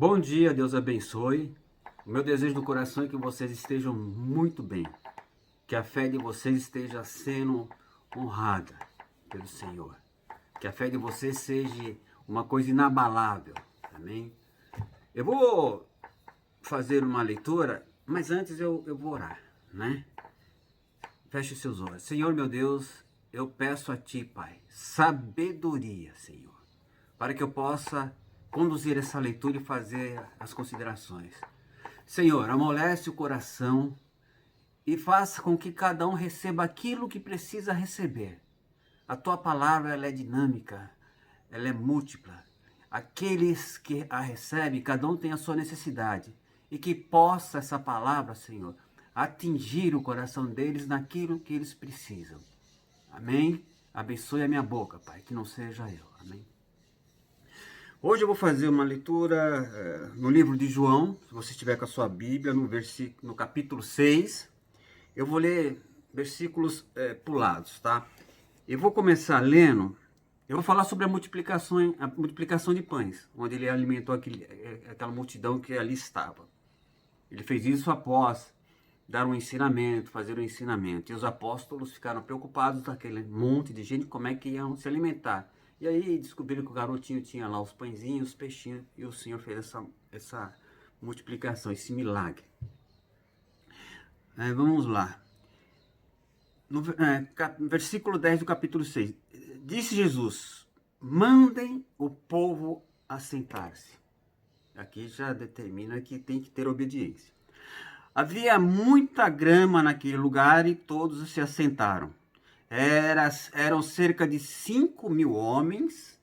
Bom dia, Deus abençoe. O meu desejo do coração é que vocês estejam muito bem, que a fé de vocês esteja sendo honrada pelo Senhor, que a fé de vocês seja uma coisa inabalável, amém? Eu vou fazer uma leitura, mas antes eu vou orar, né? Feche seus olhos. Senhor meu Deus, eu peço a Ti, Pai, sabedoria, Senhor, para que eu possa conduzir essa leitura e fazer as considerações. Senhor, amolece o coração e faça com que cada um receba aquilo que precisa receber. A tua palavra ela é dinâmica, ela é múltipla. Aqueles que a recebem, cada um tem a sua necessidade. E que possa essa palavra, Senhor, atingir o coração deles naquilo que eles precisam. Amém? Abençoe a minha boca, Pai, que não seja eu. Amém? Hoje eu vou fazer uma leitura no livro de João, se você estiver com a sua Bíblia, no capítulo 6. Eu vou ler versículos pulados, tá? Eu vou começar lendo, eu vou falar sobre a multiplicação de pães, onde ele alimentou aquela multidão que ali estava. Ele fez isso após dar um ensinamento, fazer um ensinamento. E os apóstolos ficaram preocupados com aquele monte de gente, como é que iam se alimentar. E aí descobriram que o garotinho tinha lá os pãezinhos, os peixinhos, e o Senhor fez essa multiplicação, esse milagre. Vamos lá. No versículo 10 do capítulo 6. Disse Jesus, mandem o povo assentar-se. Aqui já determina que tem que ter obediência. Havia muita grama naquele lugar e todos se assentaram. Eram cerca de 5.000 homens.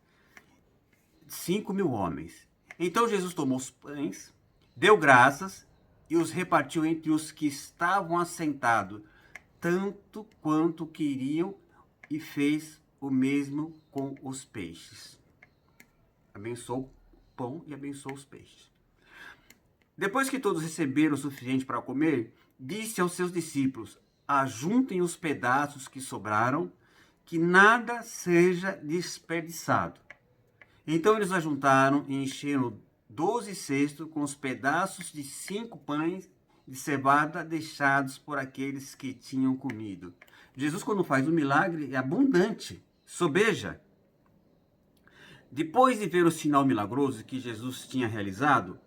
5.000 homens. Então Jesus tomou os pães, deu graças e os repartiu entre os que estavam assentados, tanto quanto queriam, e fez o mesmo com os peixes. Abençoou o pão e abençoou os peixes. Depois que todos receberam o suficiente para comer, disse aos seus discípulos, ajuntem os pedaços que sobraram, que nada seja desperdiçado. Então eles ajuntaram e encheram 12 cestos com os pedaços de 5 pães de cevada deixados por aqueles que tinham comido. Jesus, quando faz um milagre, é abundante, sobeja. Depois de ver o sinal milagroso que Jesus tinha realizado,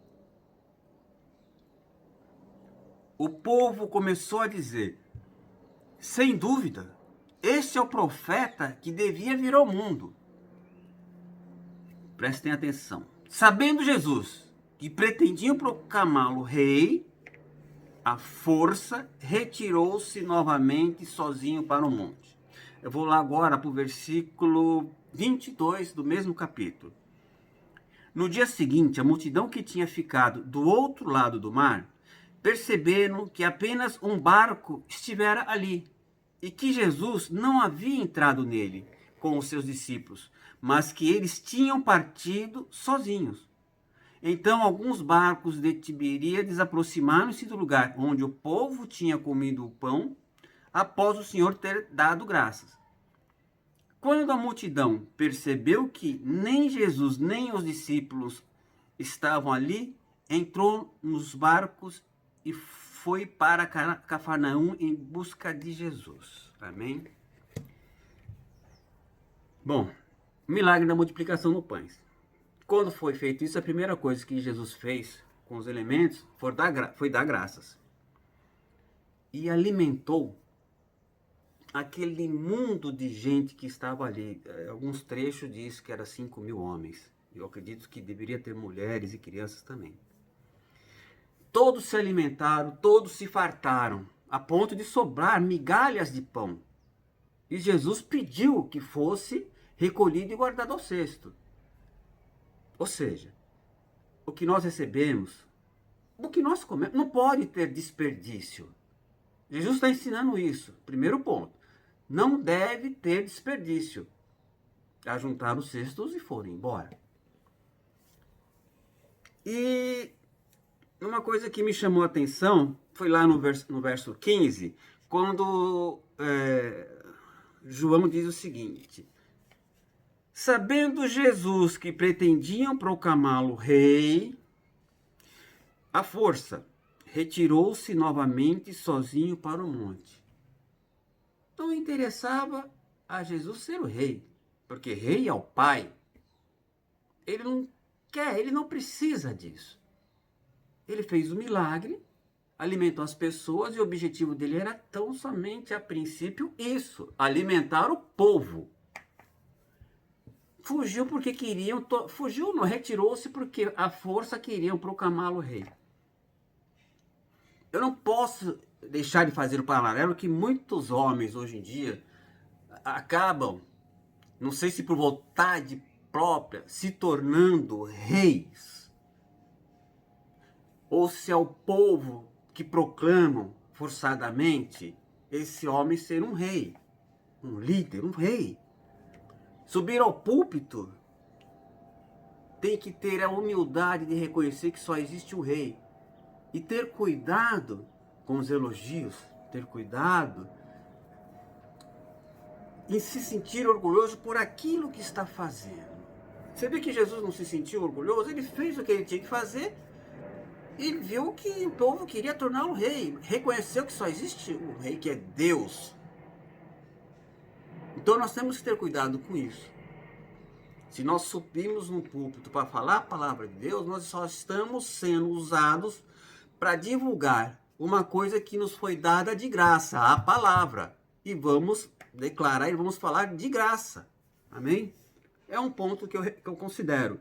o povo começou a dizer, sem dúvida, este é o profeta que devia vir ao mundo. Prestem atenção. Sabendo Jesus que pretendiam proclamá-lo rei, a força retirou-se novamente sozinho para o monte. Eu vou lá agora para o versículo 22 do mesmo capítulo. No dia seguinte, a multidão que tinha ficado do outro lado do mar, perceberam que apenas um barco estivera ali e que Jesus não havia entrado nele com os seus discípulos, mas que eles tinham partido sozinhos. Então alguns barcos de Tiberíades aproximaram-se do lugar onde o povo tinha comido o pão, após o Senhor ter dado graças. Quando a multidão percebeu que nem Jesus nem os discípulos estavam ali, entrou nos barcos e foi para Cafarnaum em busca de Jesus. Amém? Bom, milagre da multiplicação do pães. Quando foi feito isso, a primeira coisa que Jesus fez com os elementos foi dar graças. E alimentou aquele mundo de gente que estava ali. Alguns trechos diz que era 5.000 homens. Eu acredito que deveria ter mulheres e crianças também. Todos se alimentaram, todos se fartaram, a ponto de sobrar migalhas de pão. E Jesus pediu que fosse recolhido e guardado ao cesto. Ou seja, o que nós recebemos, o que nós comemos, não pode ter desperdício. Jesus está ensinando isso. Primeiro ponto. Não deve ter desperdício. Ajuntaram os cestos e foram embora. E uma coisa que me chamou a atenção foi lá no verso 15, quando João diz o seguinte: sabendo Jesus que pretendiam proclamá-lo rei, à força, retirou-se novamente sozinho para o monte. Não interessava a Jesus ser o rei, porque rei é o Pai. Ele não quer, ele não precisa disso. Ele fez o milagre, alimentou as pessoas e o objetivo dele era tão somente, a princípio, isso, alimentar o povo. Fugiu porque queriam, fugiu não, retirou-se porque a força queriam proclamá-lo rei. Eu não posso deixar de fazer o paralelo que muitos homens hoje em dia acabam, não sei se por vontade própria, se tornando reis. Ou se é o povo que proclamam forçadamente esse homem ser um rei, um líder, um rei. Subir ao púlpito tem que ter a humildade de reconhecer que só existe um rei. E ter cuidado com os elogios, ter cuidado em se sentir orgulhoso por aquilo que está fazendo. Você vê que Jesus não se sentiu orgulhoso? Ele fez o que ele tinha que fazer e viu que o povo queria torná-lo rei. Reconheceu que só existe um rei, que é Deus. Então nós temos que ter cuidado com isso. Se nós subimos num púlpito para falar a palavra de Deus, nós só estamos sendo usados para divulgar uma coisa que nos foi dada de graça, a palavra. E vamos declarar e vamos falar de graça. Amém? É um ponto que eu considero.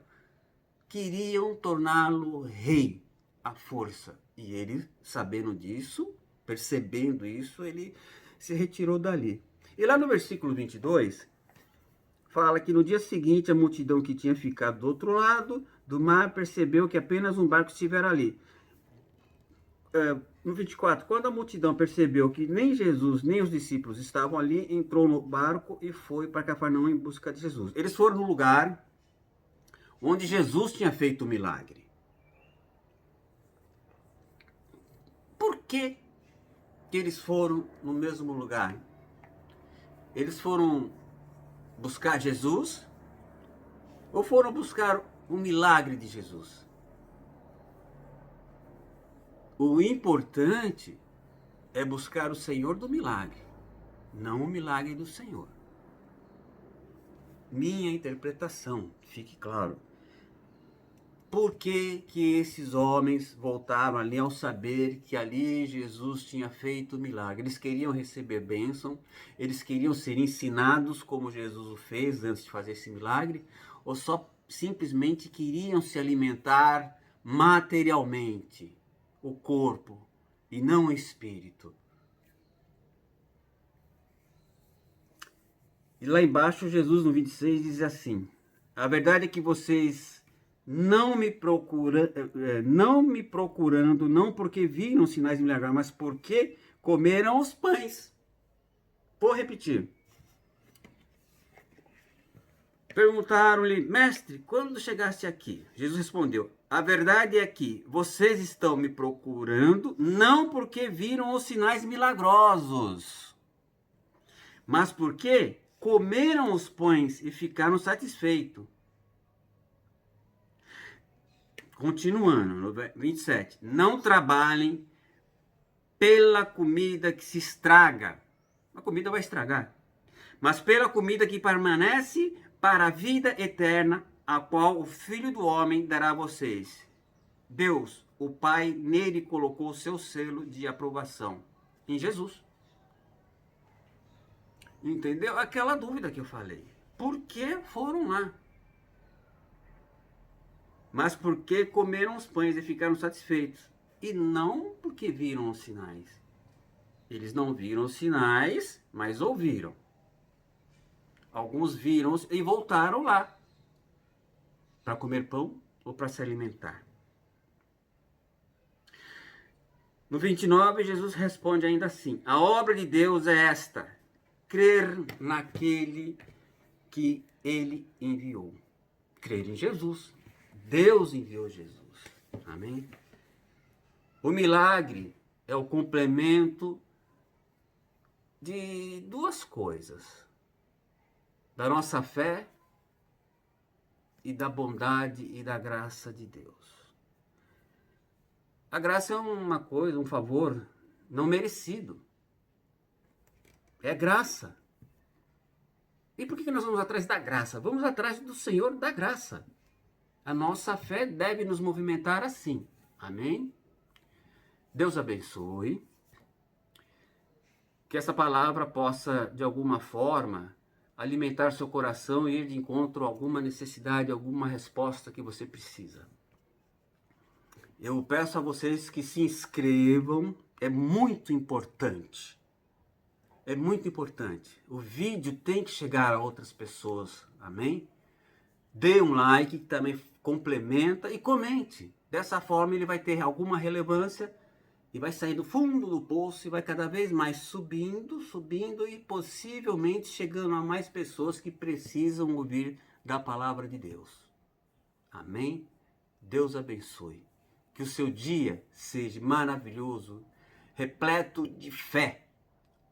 Queriam torná-lo rei à força. E ele, sabendo disso, percebendo isso, ele se retirou dali. E lá no versículo 22, fala que no dia seguinte a multidão que tinha ficado do outro lado do mar percebeu que apenas um barco estivera ali. No 24, quando a multidão percebeu que nem Jesus nem os discípulos estavam ali, entrou no barco e foi para Cafarnaum em busca de Jesus. Eles foram no lugar onde Jesus tinha feito o milagre. Por que eles foram no mesmo lugar? Eles foram buscar Jesus ou foram buscar o milagre de Jesus? O importante é buscar o Senhor do milagre, não o milagre do Senhor. Minha interpretação, fique claro. Por que esses homens voltaram ali ao saber que ali Jesus tinha feito o milagre? Eles queriam receber bênção, eles queriam ser ensinados como Jesus o fez antes de fazer esse milagre, ou só simplesmente queriam se alimentar materialmente, o corpo, e não o espírito? E lá embaixo, Jesus no 26 diz assim: a verdade é que vocês não me procurando, não porque viram sinais milagrosos, mas porque comeram os pães. Vou repetir. Perguntaram-lhe: mestre, quando chegaste aqui? Jesus respondeu: a verdade é que vocês estão me procurando não porque viram os sinais milagrosos, mas porque comeram os pães e ficaram satisfeitos. Continuando, no 27. Não trabalhem pela comida que se estraga. A comida vai estragar. Mas pela comida que permanece para a vida eterna, a qual o Filho do Homem dará a vocês. Deus, o Pai, nele colocou o seu selo de aprovação. Em Jesus. Entendeu? Aquela dúvida que eu falei. Por que foram lá? Mas porque comeram os pães e ficaram satisfeitos. E não porque viram os sinais. Eles não viram os sinais, mas ouviram. Alguns viram e voltaram lá para comer pão ou para se alimentar. No 29, Jesus responde ainda assim: a obra de Deus é esta, crer naquele que ele enviou. Crer em Jesus. Deus enviou Jesus. Amém? O milagre é o complemento de duas coisas: da nossa fé e da bondade e da graça de Deus. A graça é uma coisa, um favor não merecido. É graça. E por que nós vamos atrás da graça? Vamos atrás do Senhor da graça. A nossa fé deve nos movimentar assim. Amém? Deus abençoe. Que essa palavra possa, de alguma forma, alimentar seu coração e ir de encontro a alguma necessidade, alguma resposta que você precisa. Eu peço a vocês que se inscrevam, é muito importante. É muito importante. O vídeo tem que chegar a outras pessoas, amém? Dê um like, que também complementa, e comente. Dessa forma ele vai ter alguma relevância e vai sair do fundo do poço e vai cada vez mais subindo, subindo e possivelmente chegando a mais pessoas que precisam ouvir da palavra de Deus. Amém? Deus abençoe. Que o seu dia seja maravilhoso, repleto de fé.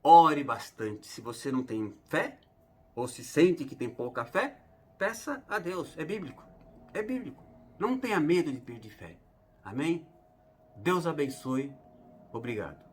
Ore bastante. Se você não tem fé, ou se sente que tem pouca fé, peça a Deus. É bíblico. É bíblico. Não tenha medo de perder fé. Amém? Deus abençoe. Obrigado.